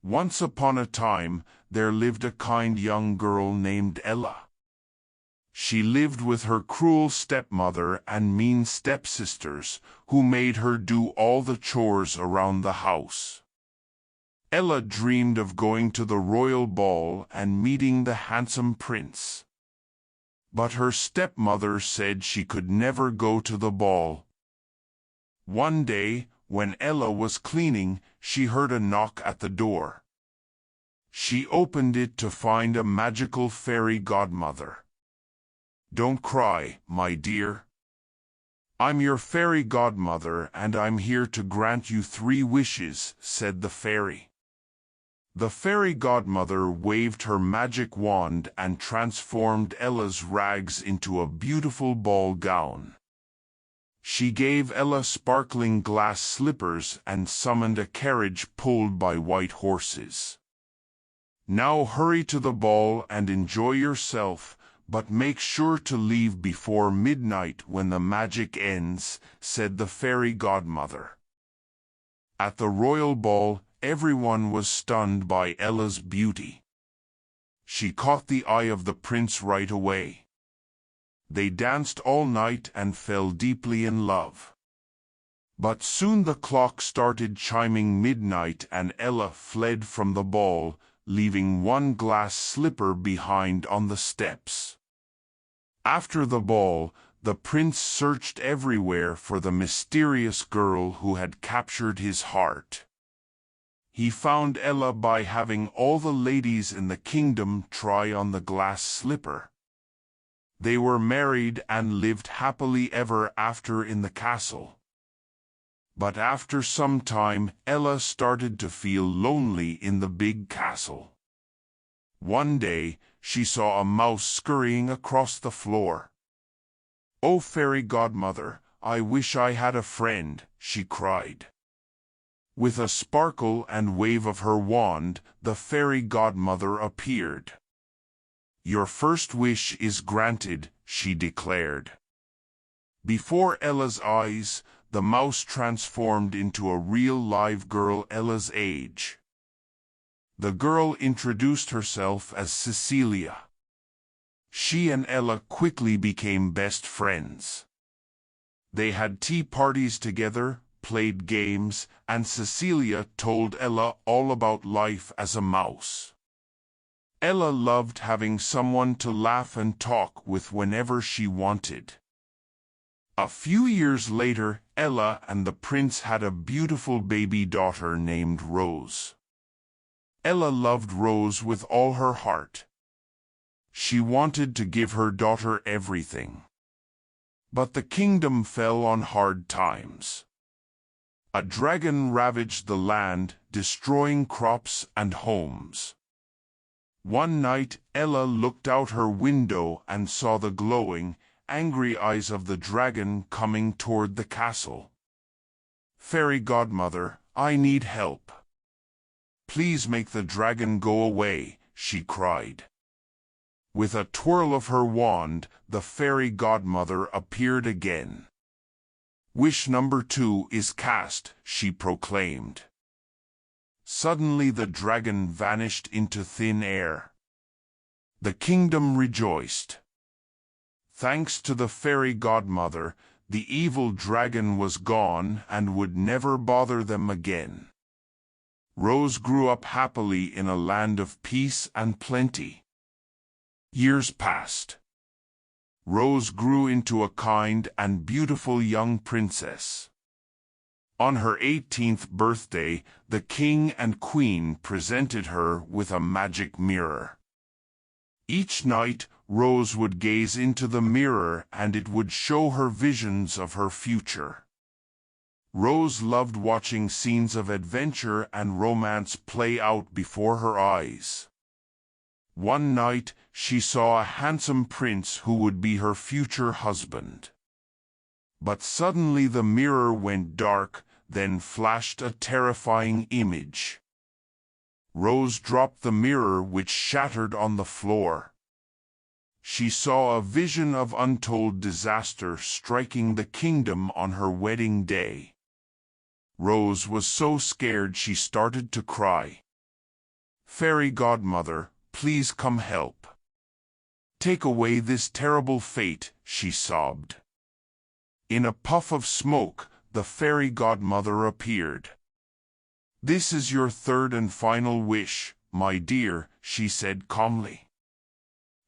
Once upon a time, there lived a kind young girl named Ella. She lived with her cruel stepmother and mean stepsisters, who made her do all the chores around the house. Ella dreamed of going to the royal ball and meeting the handsome prince. But her stepmother said she could never go to the ball. One day, when Ella was cleaning, she heard a knock at the door. She opened it to find a magical fairy godmother. "Don't cry, my dear. I'm your fairy godmother and I'm here to grant you 3 wishes," said the fairy. The fairy godmother waved her magic wand and transformed Ella's rags into a beautiful ball gown. She gave Ella sparkling glass slippers and summoned a carriage pulled by white horses. "Now hurry to the ball and enjoy yourself, but make sure to leave before midnight when the magic ends," said the fairy godmother. At the royal ball, everyone was stunned by Ella's beauty. She caught the eye of the prince right away. They danced all night and fell deeply in love. But soon the clock started chiming midnight and Ella fled from the ball, leaving one glass slipper behind on the steps. After the ball, the prince searched everywhere for the mysterious girl who had captured his heart. He found Ella by having all the ladies in the kingdom try on the glass slipper. They were married and lived happily ever after in the castle. But after some time, Ella started to feel lonely in the big castle. One day, she saw a mouse scurrying across the floor. "Oh, fairy godmother, I wish I had a friend," she cried. With a sparkle and wave of her wand, the fairy godmother appeared. "Your first wish is granted," she declared. Before Ella's eyes, the mouse transformed into a real live girl Ella's age. The girl introduced herself as Cecilia. She and Ella quickly became best friends. They had tea parties together, played games, and Cecilia told Ella all about life as a mouse. Ella loved having someone to laugh and talk with whenever she wanted. A few years later, Ella and the prince had a beautiful baby daughter named Rose. Ella loved Rose with all her heart. She wanted to give her daughter everything. But the kingdom fell on hard times. A dragon ravaged the land, destroying crops and homes. One night, Ella looked out her window and saw the glowing, angry eyes of the dragon coming toward the castle. "Fairy godmother, I need help. Please make the dragon go away," she cried. With a twirl of her wand, the fairy godmother appeared again. "Wish number 2 is cast," she proclaimed. Suddenly the dragon vanished into thin air. The kingdom rejoiced. Thanks to the fairy godmother, the evil dragon was gone and would never bother them again. Rose grew up happily in a land of peace and plenty. Years passed. Rose grew into a kind and beautiful young princess. On her 18th birthday, the king and queen presented her with a magic mirror. Each night, Rose would gaze into the mirror and it would show her visions of her future. Rose loved watching scenes of adventure and romance play out before her eyes. One night, she saw a handsome prince who would be her future husband. But suddenly the mirror went dark, then flashed a terrifying image. Rose dropped the mirror, which shattered on the floor. She saw a vision of untold disaster striking the kingdom on her wedding day. Rose was so scared she started to cry. "Fairy godmother, please come help. Take away this terrible fate," she sobbed. In a puff of smoke, the fairy godmother appeared. "This is your third and final wish, my dear," she said calmly.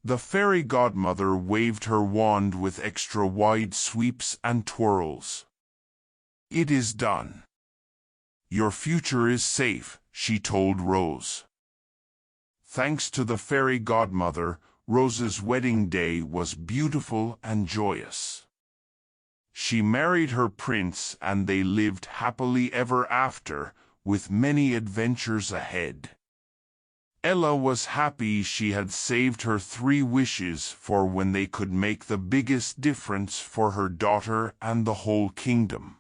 The fairy godmother waved her wand with extra wide sweeps and twirls. "It is done. Your future is safe," she told Rose. Thanks to the fairy godmother, Rose's wedding day was beautiful and joyous. She married her prince and they lived happily ever after, with many adventures ahead. Ella was happy she had saved her 3 wishes for when they could make the biggest difference for her daughter and the whole kingdom.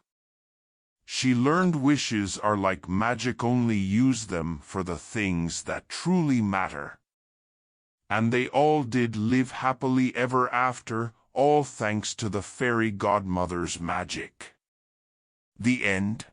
She learned wishes are like magic, only use them for the things that truly matter. And they all did live happily ever after, all thanks to the fairy godmother's magic. The end.